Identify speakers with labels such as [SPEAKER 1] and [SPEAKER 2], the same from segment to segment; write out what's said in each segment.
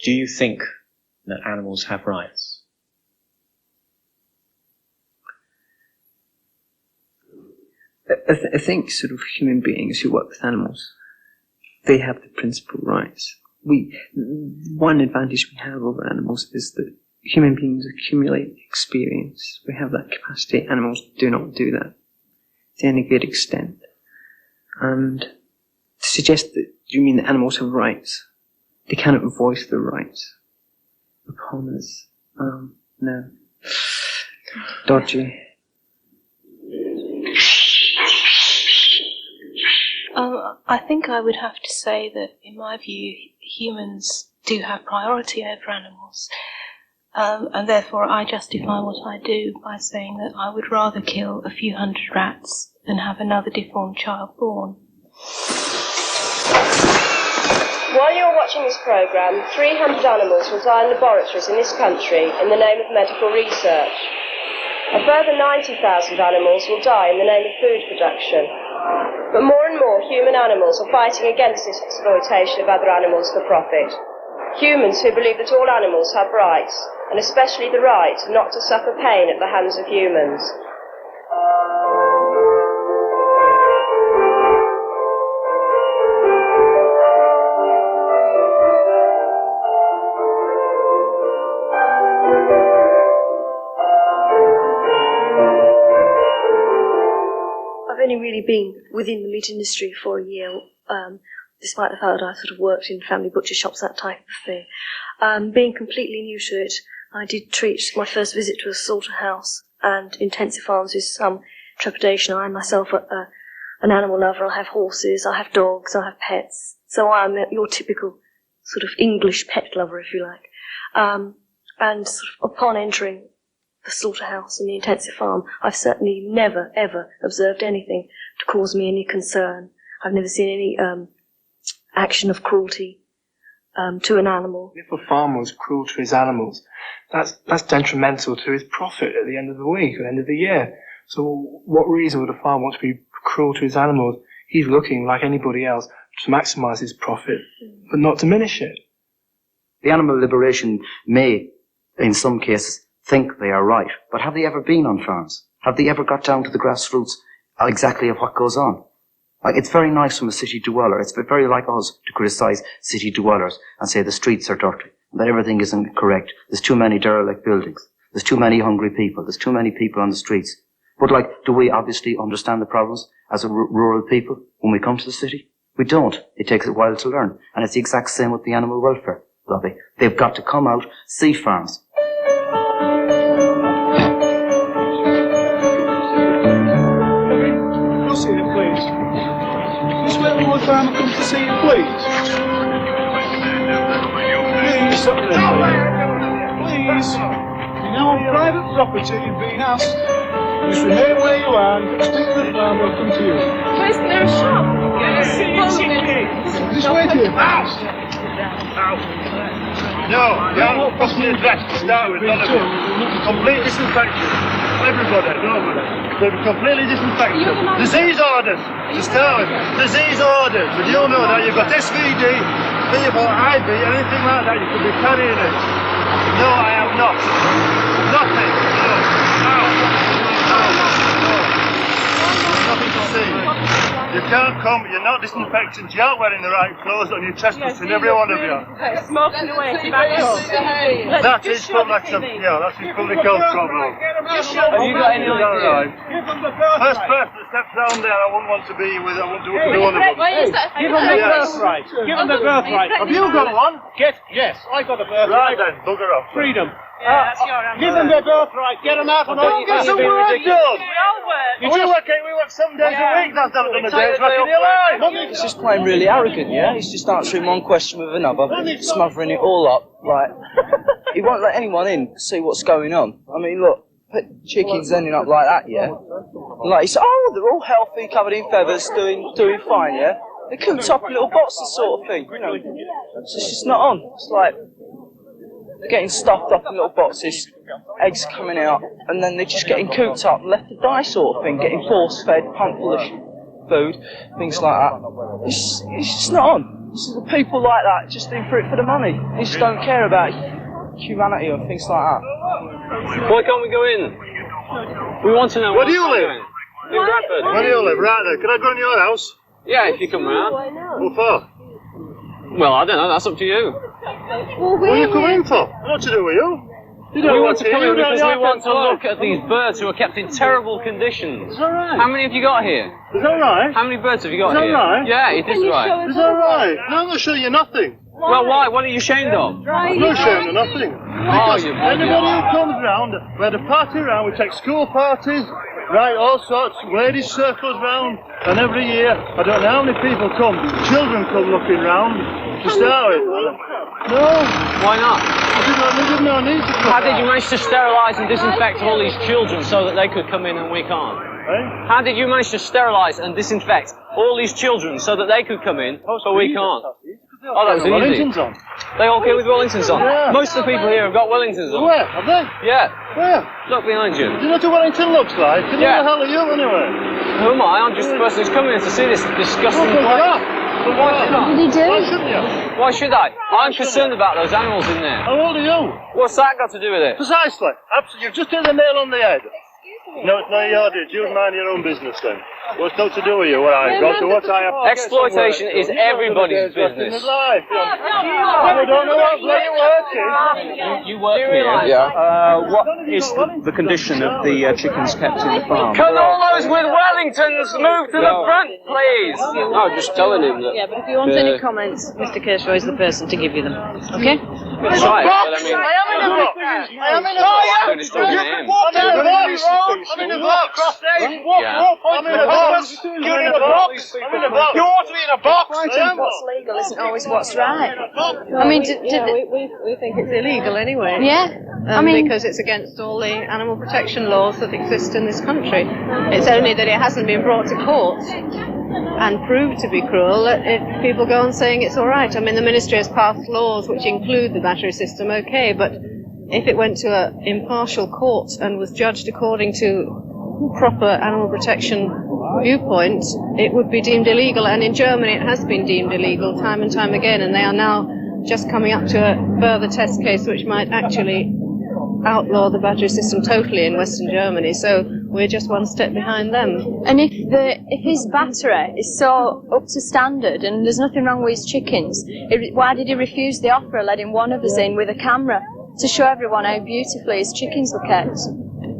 [SPEAKER 1] Do you think that animals have rights?
[SPEAKER 2] I think sort of human beings who work with animals, they have the principal rights. One advantage we have over animals is that human beings accumulate experience. We have that capacity. Animals do not do that to any good extent. And to suggest that you mean that animals have rights, they cannot voice their rights upon us. No. Dodgy.
[SPEAKER 3] I think I would have to say that, in my view, humans do have priority over animals. And therefore I justify what I do by saying that I would rather kill a few hundred rats than have another deformed child born.
[SPEAKER 4] While you are watching this programme, 300 animals will die in laboratories in this country in the name of medical research. A further 90,000 animals will die in the name of food production. But more and more human animals are fighting against this exploitation of other animals for profit. Humans who believe that all animals have rights, and especially the right not to suffer pain at the hands of humans.
[SPEAKER 5] I've only really been within the meat industry for a year, despite the fact that I sort of worked in family butcher shops, that type of thing. Being completely new to it, I did treat my first visit to a slaughterhouse and intensive farms with some trepidation. I myself an animal lover. I have horses, I have dogs, I have pets. So I'm your typical sort of English pet lover, if you like. And sort of upon entering the slaughterhouse and the intensive farm, I've certainly never, ever observed anything to cause me any concern. I've never seen any action of cruelty to an animal.
[SPEAKER 6] If a farmer was cruel to his animals, that's detrimental to his profit at the end of the week, at the end of the year. So what reason would a farmer want to be cruel to his animals? He's looking, like anybody else, to maximise his profit, but not diminish it.
[SPEAKER 7] The animal liberation may, in some cases, think they are right, but have they ever been on farms? Have they ever got down to the grassroots exactly of what goes on? Like, it's very nice from a city dweller. It's very like us to criticise city dwellers and say the streets are dirty, and that everything isn't correct. There's too many derelict buildings. There's too many hungry people. There's too many people on the streets. But, like, do we obviously understand the problems as a rural people when we come to the city? We don't. It takes a while to learn. And it's the exact same with the animal welfare lobby. They've got to come out, see farms.
[SPEAKER 8] See it, please. This way my farmer comes to see it, please. Please, please. You're now on private property and being asked, just remain where you are and stick to the farm, will come to you.
[SPEAKER 9] Where's there a shop?
[SPEAKER 8] This way, dear.
[SPEAKER 10] No, you haven't crossed the address to start with, none of you. Complete disinfection. Everybody, nobody. They'll be completely disinfected. Disease orders to start with. Disease orders. And you'll know that you've got SVD, fever, IV, anything like that, you could be carrying it. No, I have not. Nothing. No. No. No. Nothing to see. You can't come, you're not disinfected, you aren't wearing the right clothes, and you're trespassing, every one of you.
[SPEAKER 9] Smoking away, tobacco.
[SPEAKER 10] That is public health problem.
[SPEAKER 8] Have you got any idea?
[SPEAKER 10] First person that steps down there, I wouldn't want to be with, I wouldn't do it with one of them.
[SPEAKER 8] Give them the birthright. Give them the birthright.
[SPEAKER 10] Have you got one?
[SPEAKER 8] Yes, I got a birthright.
[SPEAKER 10] Right then, bugger off.
[SPEAKER 8] Freedom.
[SPEAKER 9] Yeah, that's your answer.
[SPEAKER 8] Give them their birthright. Get them out of
[SPEAKER 10] Don't get some work done.
[SPEAKER 9] We all work.
[SPEAKER 10] We work 7 days a week, that's not done a day's work in your life.
[SPEAKER 11] He's just playing really arrogant, yeah? He's just answering one question with another, smothering it all up, like, he won't let anyone in to see what's going on. I mean, look, chickens ending up like that, yeah? Like, he said, oh, they're all healthy, covered in feathers, doing fine, yeah? They're cooped up in little boxes sort of thing, you know? It's just not on. It's like, they're getting stuffed up in little boxes, eggs coming out, and then they're just getting cooped up and left to die sort of thing, getting force-fed, pumped full of food, things like that. It's just not on. So the people like that just do for it for the money. They just don't care about humanity or things like that.
[SPEAKER 12] Why can't we go in? We want to know.
[SPEAKER 10] Where do you live?
[SPEAKER 12] In Bradford.
[SPEAKER 10] Where do you live? Right there. Can I go in your house?
[SPEAKER 12] Yeah, if you come round.
[SPEAKER 10] What for?
[SPEAKER 12] Well, I don't know. That's up to you.
[SPEAKER 10] What are you coming in for? What to do with you?
[SPEAKER 12] We want to come in because we want to look at these birds who are kept in terrible conditions.
[SPEAKER 10] Is that right?
[SPEAKER 12] How many have you got here?
[SPEAKER 10] Is that right?
[SPEAKER 12] How many birds have you got
[SPEAKER 10] Is that
[SPEAKER 12] here?
[SPEAKER 10] right?
[SPEAKER 12] Yeah, it is right.
[SPEAKER 10] Is that right? No, I'm not showing you nothing.
[SPEAKER 12] Well, why? What are you ashamed of?
[SPEAKER 10] I'm not showing you nothing. Because
[SPEAKER 12] you
[SPEAKER 10] anybody who comes round, we had a party round, we take school parties, right, all sorts, ladies circles round, and every year, I don't know how many people come, children come looking round to start with. No.
[SPEAKER 12] Why not?
[SPEAKER 10] I didn't know I needed to come.
[SPEAKER 12] How did you manage to sterilise and disinfect all these children so that they could come in and we can't?
[SPEAKER 10] Eh?
[SPEAKER 12] How did you manage to sterilise and disinfect all these children so that they could come in but we can't? Oh, that was easy.
[SPEAKER 10] Wellingtons on.
[SPEAKER 12] They all came with Wellingtons on.
[SPEAKER 10] Yeah.
[SPEAKER 12] Most of the people here have got Wellingtons on.
[SPEAKER 10] Where? Have they?
[SPEAKER 12] Yeah.
[SPEAKER 10] Where?
[SPEAKER 12] Look behind you.
[SPEAKER 10] Do you know what a Wellington looks like? Who the hell are you anyway?
[SPEAKER 12] Who am I? I'm just the person who's coming in to see this disgusting place. But why should I?
[SPEAKER 5] What did he do?
[SPEAKER 10] Why shouldn't you?
[SPEAKER 12] Why should I? I'm concerned about those animals in there.
[SPEAKER 10] How old are you?
[SPEAKER 12] What's that got to do with it?
[SPEAKER 10] Precisely. Absolutely. You've just hit the nail on the head. No, it's not your duty. You mind your own business then. What's got to do with you? What I got to what I have to
[SPEAKER 12] Exploitation is everybody's business.
[SPEAKER 10] I don't know what bloody work is.
[SPEAKER 12] You work here.
[SPEAKER 13] Yeah. What is the condition of the chickens kept in the farm?
[SPEAKER 12] Can all those with Wellingtons move to the front, please?
[SPEAKER 13] No, just telling him that.
[SPEAKER 14] Yeah, but if you want any comments, Mr. Kershaw is the person to give you them. Okay?
[SPEAKER 12] It's right, but I mean...
[SPEAKER 10] I am in a box.
[SPEAKER 12] I'm in a box.
[SPEAKER 10] I'm in a box. I'm in a box. You're in a box. I'm in a box. You ought to be in a box.
[SPEAKER 5] What's legal isn't always what's right.
[SPEAKER 14] I mean, we think it's illegal anyway.
[SPEAKER 5] Yeah. I mean,
[SPEAKER 14] because it's against all the animal protection laws that exist in this country. It's only that it hasn't been brought to court and proved to be cruel that if people go on saying it's all right. I mean, the ministry has passed laws which include the battery system, okay, but if it went to an impartial court and was judged according to proper animal protection viewpoint, it would be deemed illegal. And in Germany, it has been deemed illegal time and time again, and they are now just coming up to a further test case which might actually outlaw the battery system totally in Western Germany. So we're just one step behind them.
[SPEAKER 5] and if his battery is so up to standard and there's nothing wrong with his chickens, why did he refuse the offer of letting one of us in with a camera to show everyone how beautifully his chickens were kept?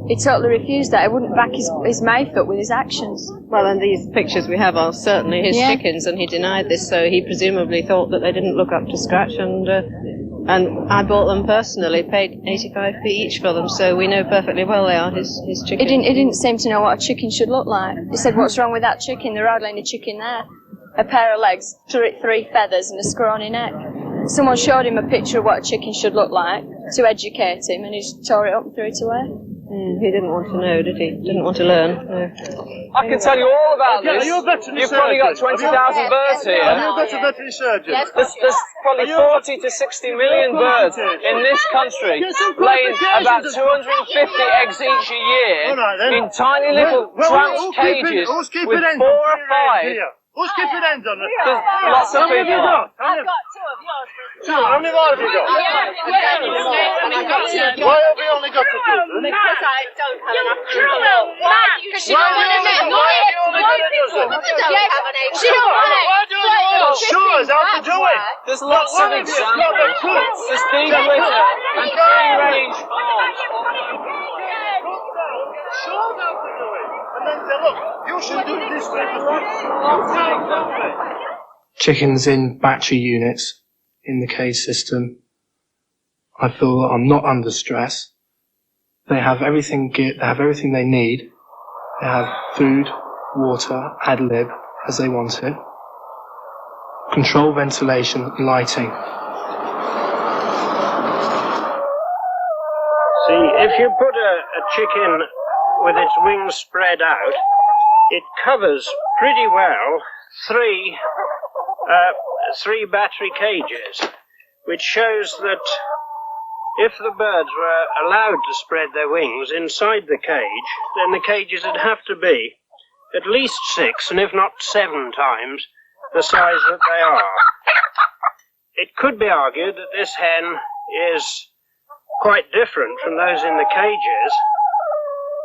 [SPEAKER 5] He totally refused that. He wouldn't back his mouth up with his actions.
[SPEAKER 14] Well, and these pictures we have are certainly his
[SPEAKER 5] Yeah.
[SPEAKER 14] chickens, and he denied this, so he presumably thought that they didn't look up to scratch, and I bought them personally, paid 85p each for them, so we know perfectly well they are his chickens.
[SPEAKER 5] He didn't seem to know what a chicken should look like. He said, "What's wrong with that chicken? There hardly any chicken there. A pair of legs, three feathers, and a scrawny neck." Someone showed him a picture of what a chicken should look like to educate him, and he just tore it up and threw it away.
[SPEAKER 14] He didn't want to know, did he? Didn't want to learn. No.
[SPEAKER 12] I can tell you all about this.
[SPEAKER 10] Are you a veterinary
[SPEAKER 12] You've probably got 20,000 birds here.
[SPEAKER 10] Are you a veterinary surgeon?
[SPEAKER 12] There's probably 40 to 60 million birds in this country, laying about 250 eggs each a year in tiny little tranced cages with 4 or 5.
[SPEAKER 10] Who's keeping ends on it?
[SPEAKER 12] There's lots of people.
[SPEAKER 10] I've got 2 of yours. Two? How many more have you got? Why have you only got 2?
[SPEAKER 9] Because I don't have enough people. Because you don't want to make
[SPEAKER 10] Why have you only got a dozen?
[SPEAKER 9] She don't want it.
[SPEAKER 10] Why do you want to show us how to do it?
[SPEAKER 12] There's lots of examples. There's deep litter and free-range farms.
[SPEAKER 10] Show us how to do it. And then say, look, you should do it this way.
[SPEAKER 6] Chickens in battery units in the cage system, I feel that I'm not under stress. They have everything they need. They have food, water, ad lib as they want it. Control ventilation and lighting.
[SPEAKER 15] See, if you put a chicken with its wings spread out, it covers pretty well three battery cages, which shows that if the birds were allowed to spread their wings inside the cage, then the cages would have to be at least 6, and if not 7 times the size that they are. could be argued that this hen is quite different from those in the cages,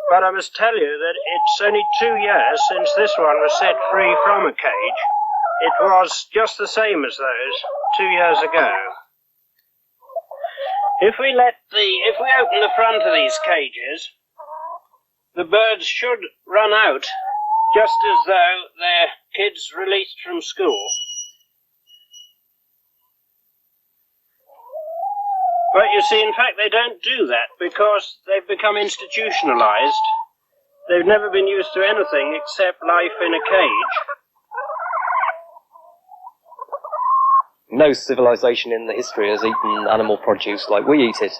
[SPEAKER 15] but I must tell you that it's only 2 years since this one was set free from a cage. It was just the same as those 2 years ago. If we open the front of these cages, the birds should run out just as though they're kids released from school. But you see, in fact, they don't do that because they've become institutionalized. They've never been used to anything except life in a cage.
[SPEAKER 16] No civilization in the history has eaten animal produce like we eat it.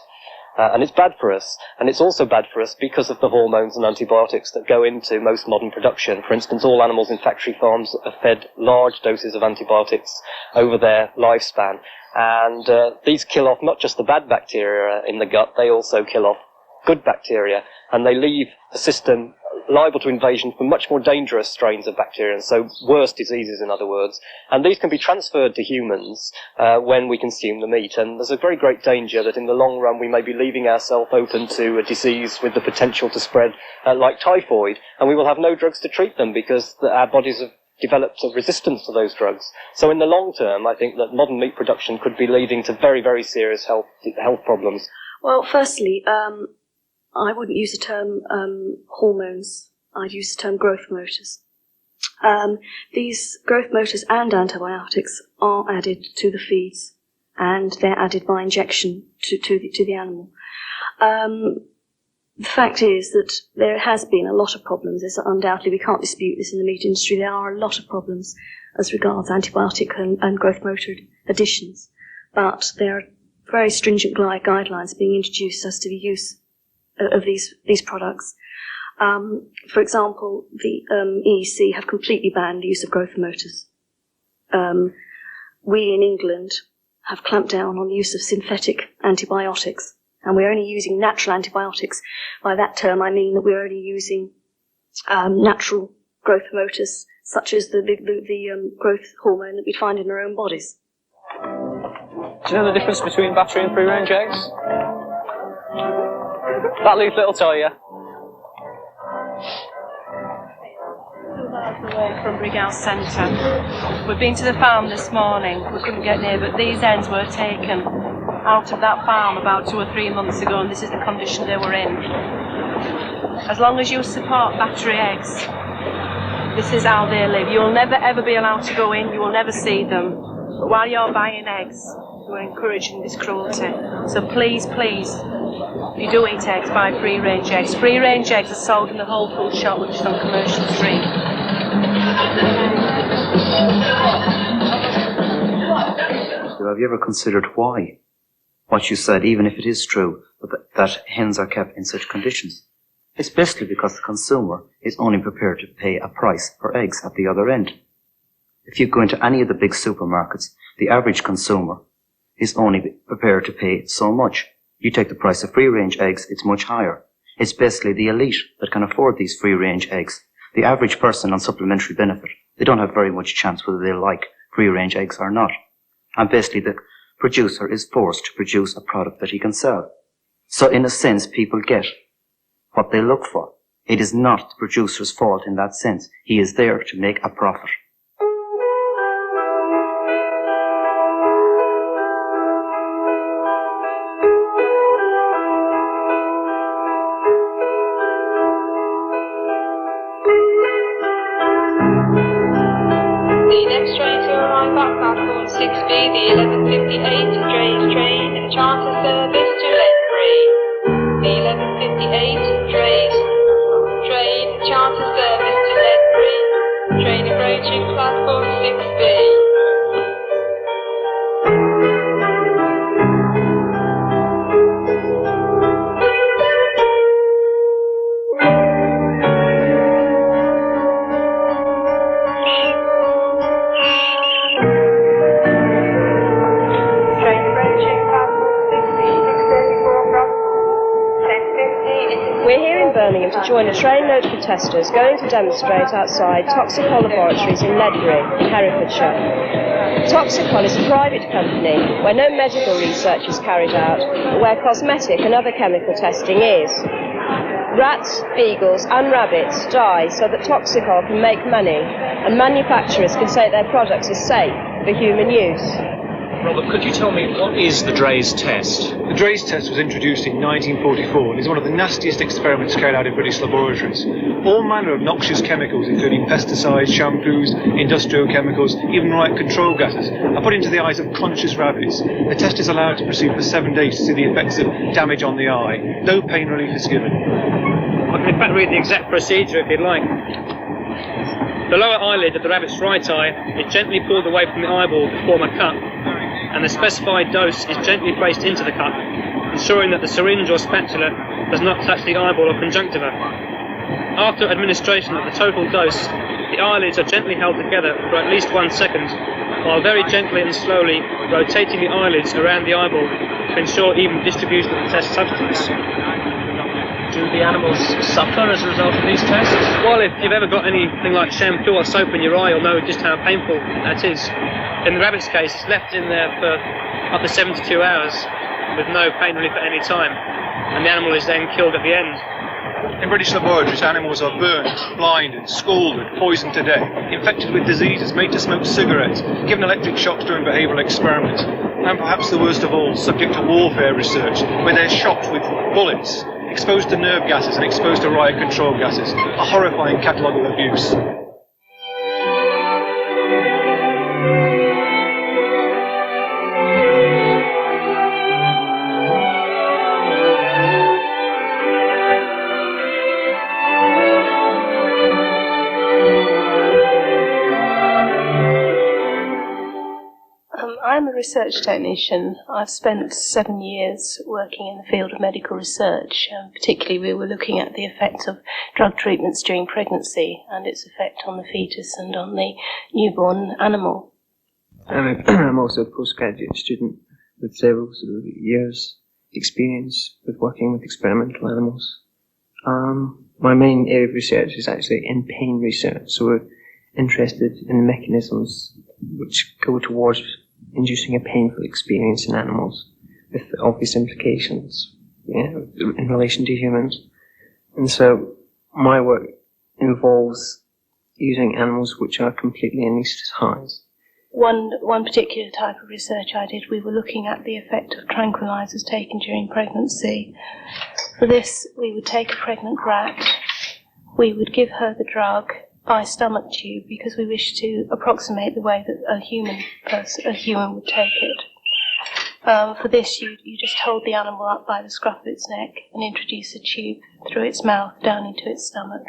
[SPEAKER 16] And it's bad for us. And it's also bad for us because of the hormones and antibiotics that go into most modern production. For instance, all animals in factory farms are fed large doses of antibiotics over their lifespan. And these kill off not just the bad bacteria in the gut, they also kill off good bacteria. And they leave the system liable to invasion for much more dangerous strains of bacteria, and so worse diseases, in other words. And these can be transferred to humans when we consume the meat. And there's a very great danger that in the long run we may be leaving ourselves open to a disease with the potential to spread like typhoid, and we will have no drugs to treat them because our bodies have developed a resistance to those drugs. So in the long term, I think that modern meat production could be leading to very, very serious health problems.
[SPEAKER 5] Well, firstly, I wouldn't use the term hormones. I'd use the term growth motors. These growth motors and antibiotics are added to the feeds, and they're added by injection to the animal. The fact is that there has been a lot of problems. There's undoubtedly, we can't dispute this in the meat industry, there are a lot of problems as regards antibiotic and growth motor additions. But there are very stringent guidelines being introduced as to the use of these products. For example, the EEC have completely banned the use of growth motors. We in England have clamped down on the use of synthetic antibiotics, and we're only using natural antibiotics. By that term, I mean that we're only using natural growth motors, such as the growth hormone that we find in our own bodies.
[SPEAKER 12] Do you know the difference between battery and free-range eggs? That leaf little tell you.
[SPEAKER 3] 2 miles away from Brighouse Centre. We've been to the farm this morning. We couldn't get near, but these hens were taken out of that farm about 2 or 3 months ago, and this is the condition they were in. As long as you support battery eggs, this is how they live. You'll never ever be allowed to go in, you will never see them. But while you're buying eggs, you're encouraging this cruelty. So please, please, if you do eat eggs, buy free-range eggs. Free-range eggs are sold in the Whole Food shop, which is on Commercial Street.
[SPEAKER 7] So have you ever considered why? What you said, even if it is true, that hens are kept in such conditions. It's basically because the consumer is only prepared to pay a price for eggs at the other end. If you go into any of the big supermarkets, the average consumer is only prepared to pay so much. You take the price of free-range eggs, it's much higher. It's basically the elite that can afford these free-range eggs. The average person on supplementary benefit, they don't have very much chance whether they like free-range eggs or not. And basically the producer is forced to produce a product that he can sell. So in a sense, people get what they look for. It is not the producer's fault in that sense. He is there to make a profit.
[SPEAKER 17] The next train to arrive at platform 6B, the 11:58 train, charter service to Ledbury. The 11:58 train, charter service to Ledbury. Train approaching platform 6B.
[SPEAKER 4] join a trainload of testers going to demonstrate outside Toxico Laboratories in Ledbury, Herefordshire. Toxico is a private company where no medical research is carried out, but where cosmetic and other chemical testing is. Rats, beagles and rabbits die so that Toxico can make money, and manufacturers can say their products are safe for human use.
[SPEAKER 13] Robert, could you tell me what is the Drey's test?
[SPEAKER 18] The Drey's test was introduced in 1944 and is one of the nastiest experiments carried out in British laboratories. All manner of noxious chemicals, including pesticides, shampoos, industrial chemicals, even riot control gases, are put into the eyes of conscious rabbits. The test is allowed to proceed for 7 days to see the effects of damage on the eye. No pain relief is given.
[SPEAKER 19] I can in fact read the exact procedure if you'd like. The lower eyelid of the rabbit's right eye is gently pulled away from the eyeball to form a cup, and the specified dose is gently placed into the cup, ensuring that the syringe or spatula does not touch the eyeball or conjunctiva. After administration of the total dose, the eyelids are gently held together for at least 1 second, while very gently and slowly rotating the eyelids around the eyeball to ensure even distribution of the test substance.
[SPEAKER 13] Do the animals suffer as a result of these tests?
[SPEAKER 19] Well, if you've ever got anything like shampoo or soap in your eye, you'll know just how painful that is. In the rabbit's case, it's left in there for up to 72 hours with no pain relief at any time, and the animal is then killed at the end.
[SPEAKER 18] In British laboratories, animals are burnt, blinded, scalded, poisoned to death, infected with diseases, made to smoke cigarettes, given electric shocks during behavioural experiments, and perhaps the worst of all, subject to warfare research, where they're shot with bullets, exposed to nerve gases and exposed to riot control gases. A horrifying catalogue of abuse.
[SPEAKER 3] I'm a research technician. I've spent 7 years working in the field of medical research. Particularly, we were looking at the effects of drug treatments during pregnancy and its effect on the fetus and on the newborn animal.
[SPEAKER 2] I'm also a postgraduate student with several sort of years' experience with working with experimental animals. My main area of research is actually in pain research, so we're interested in the mechanisms which go towards inducing a painful experience in animals, with obvious implications in relation to humans. And so my work involves using animals which are completely anaesthetised.
[SPEAKER 3] One particular type of research I did, we were looking at the effect of tranquilizers taken during pregnancy. For this, we would take a pregnant rat, we would give her the drug by stomach tube because we wished to approximate the way that a human would take it. For this, you just hold the animal up by the scruff of its neck and introduce a tube through its mouth down into its stomach.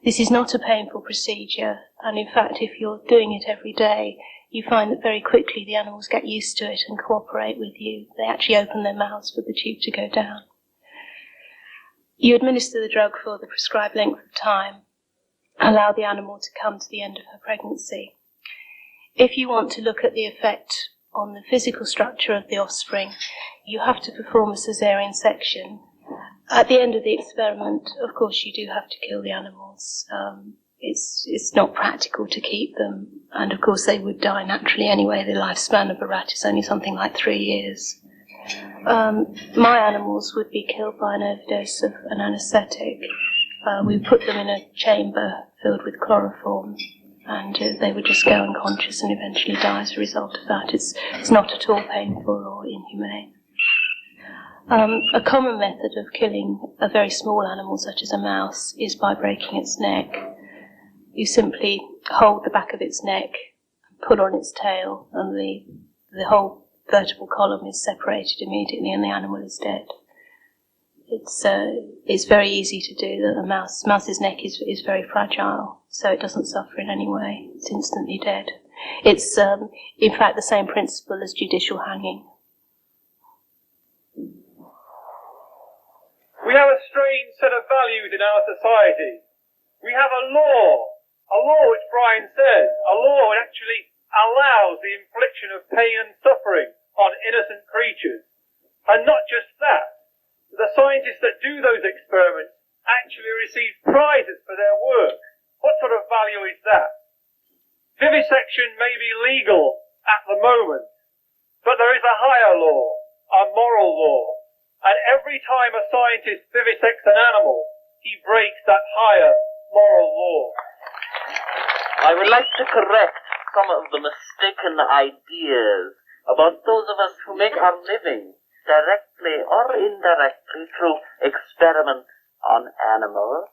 [SPEAKER 3] This is not a painful procedure, and in fact, if you're doing it every day, you find that very quickly the animals get used to it and cooperate with you. They actually open their mouths for the tube to go down. You administer the drug for the prescribed length of time, allow the animal to come to the end of her pregnancy. If you want to look at the effect on the physical structure of the offspring, you have to perform a caesarean section. At the end of the experiment, of course, you do have to kill the animals. It's not practical to keep them, and of course they would die naturally anyway. The lifespan of a rat is only something like 3 years. My animals would be killed by an overdose of an anaesthetic. We put them in a chamber filled with chloroform, and they would just go unconscious and eventually die as a result of that. It's not at all painful or inhumane. A common method of killing a very small animal, such as a mouse, is by breaking its neck. You simply hold the back of its neck, pull on its tail, and the whole vertebral column is separated immediately, and the animal is dead. It's very easy to do. A mouse's neck is very fragile, so it doesn't suffer in any way. It's instantly dead. It's in fact the same principle as judicial hanging.
[SPEAKER 20] We have a strange set of values in our society. We have a law which Brian says, a law which actually allows the infliction of pain and suffering on innocent creatures. And not just that, the scientists that do those experiments actually receive prizes for their work. What sort of value is that? Vivisection may be legal at the moment, but there is a higher law, a moral law, and every time a scientist vivisects an animal, he breaks that higher moral law.
[SPEAKER 21] I would like to correct some of the mistaken ideas about those of us who make our living directly or indirectly through experiments on animals.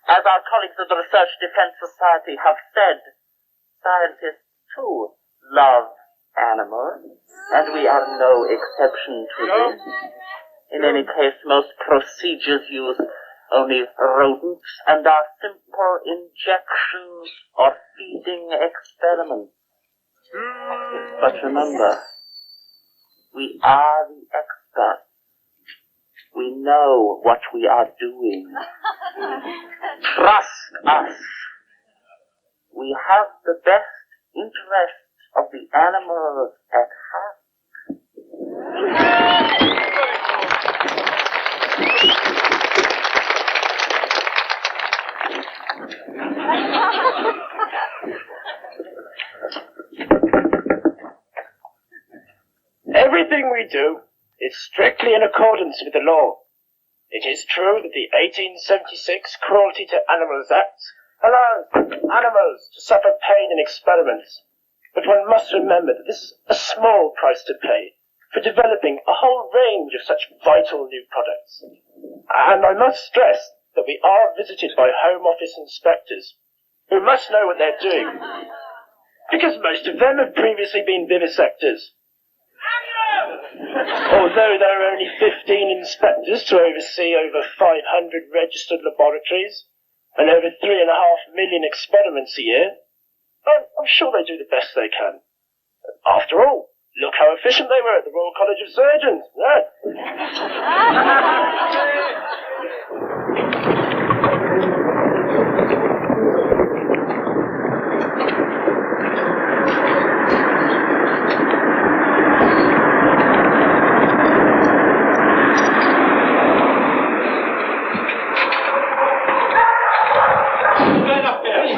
[SPEAKER 21] As our colleagues of the Research Defense Society have said, scientists too love animals, and we are no exception to this. In any case, most procedures use only rodents and are simple injections or feeding experiments. But remember, we are the experts. We know what we are doing. Trust us. We have the best interests of the animals at heart.
[SPEAKER 15] Everything we do is strictly in accordance with the law. It is true that the 1876 Cruelty to Animals Act allows animals to suffer pain in experiments, but one must remember that this is a small price to pay for developing a whole range of such vital new products. And I must stress that we are visited by Home Office inspectors who must know what they're doing, because most of them have previously been vivisectors. Although there are only 15 inspectors to oversee over 500 registered laboratories and over 3.5 million experiments a year, I'm sure they do the best they can. After all, look how efficient they were at the Royal College of Surgeons.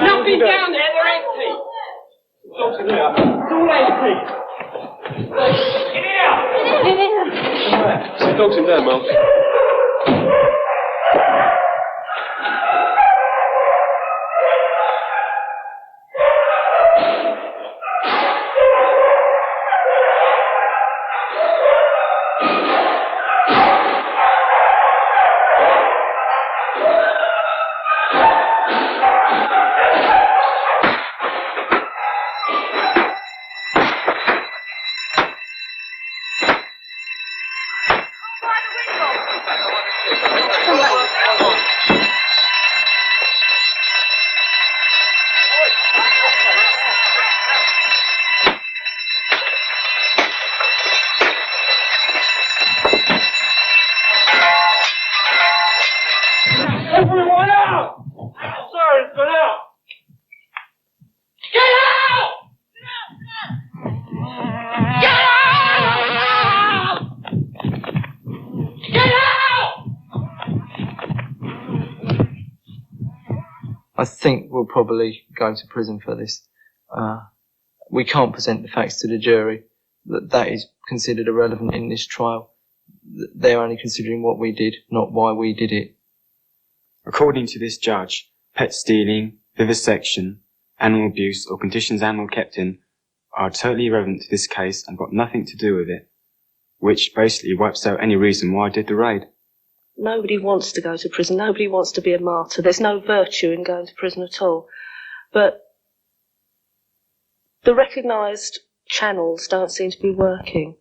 [SPEAKER 9] Nothing down there, they're empty. It's all empty. Get out!
[SPEAKER 22] The dog's in there, Mark.
[SPEAKER 9] Everyone out! Siren's gone out! Get out! Get out! Get out!
[SPEAKER 2] I think we'll probably go to prison for this. We can't present the facts to the jury. That is considered irrelevant in this trial. They're only considering what we did, not why we did it.
[SPEAKER 23] According to this judge, pet stealing, vivisection, animal abuse, or conditions animal kept in are totally irrelevant to this case and got nothing to do with it, which basically wipes out any reason why I did the raid.
[SPEAKER 5] Nobody wants to go to prison. Nobody wants to be a martyr. There's no virtue in going to prison at all. But the recognised channels don't seem to be working.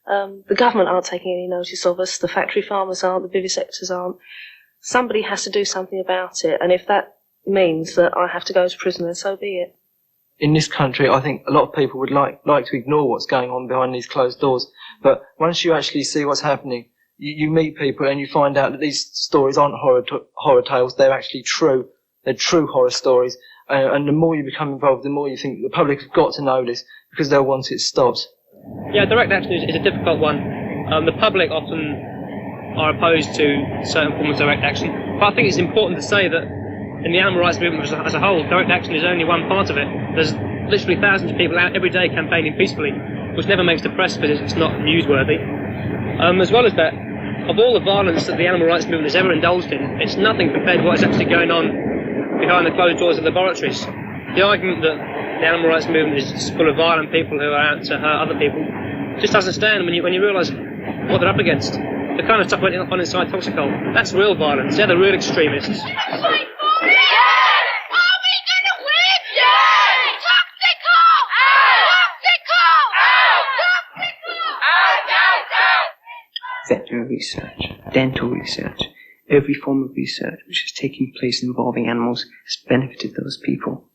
[SPEAKER 5] The government aren't taking any notice of us. The factory farmers aren't. The vivisectors aren't. Somebody has to do something about it. And if that means that I have to go to prison, then so be it.
[SPEAKER 2] In this country, I think a lot of people would like to ignore what's going on behind these closed doors. But once you actually see what's happening, you meet people and you find out that these stories aren't horror tales. They're actually true. They're true horror stories. And the more you become involved, the more you think the public have got to know this because they'll want it stopped.
[SPEAKER 19] Yeah, direct action is a difficult one. The public often are opposed to certain forms of direct action. But I think it's important to say that in the animal rights movement as a whole, direct action is only one part of it. There's literally thousands of people out every day campaigning peacefully, which never makes the press because it's not newsworthy. As well as that, of all the violence that the animal rights movement has ever indulged in, it's nothing compared to what is actually going on behind the closed doors of laboratories. The argument that the animal rights movement is just full of violent people who are out to hurt other people just doesn't stand when you realise what they're up against. The kind of stuff went on inside Toxico, that's real violence. They're the real extremists.
[SPEAKER 2] Veterinary research, dental research, every form of research which is taking place involving animals has benefited those people.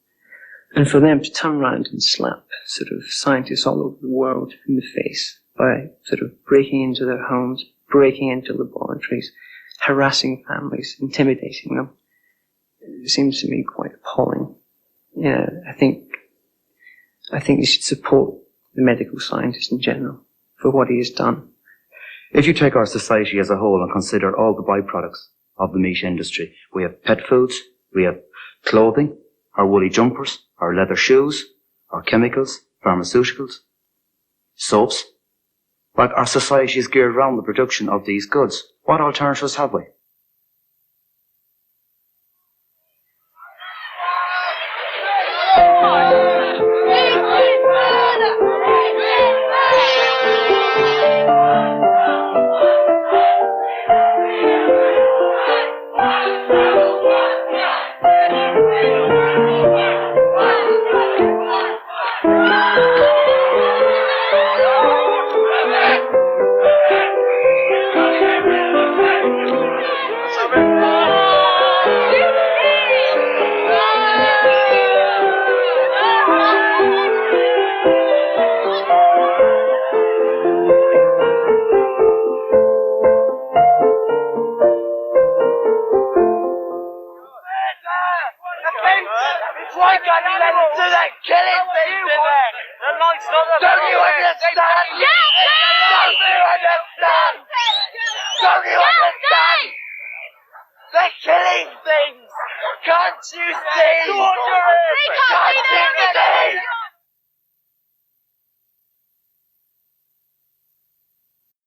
[SPEAKER 2] And for them to turn around and slap sort of scientists all over the world in the face by sort of breaking into their homes, breaking into laboratories, harassing families, intimidating them, it seems to me quite appalling. Yeah, I think you should support the medical scientist in general for what he has done.
[SPEAKER 7] If you take our society as a whole and consider all the byproducts of the meat industry, we have pet foods, we have clothing, our woolly jumpers, our leather shoes, our chemicals, pharmaceuticals, soaps. Like, our society is geared around the production of these goods. What alternatives have we?
[SPEAKER 21] Why can't you let them do that killing thing to them? The light's not the Don't you understand? Don't you understand? Don't you understand? They're killing things! Can't you see? Can't you see?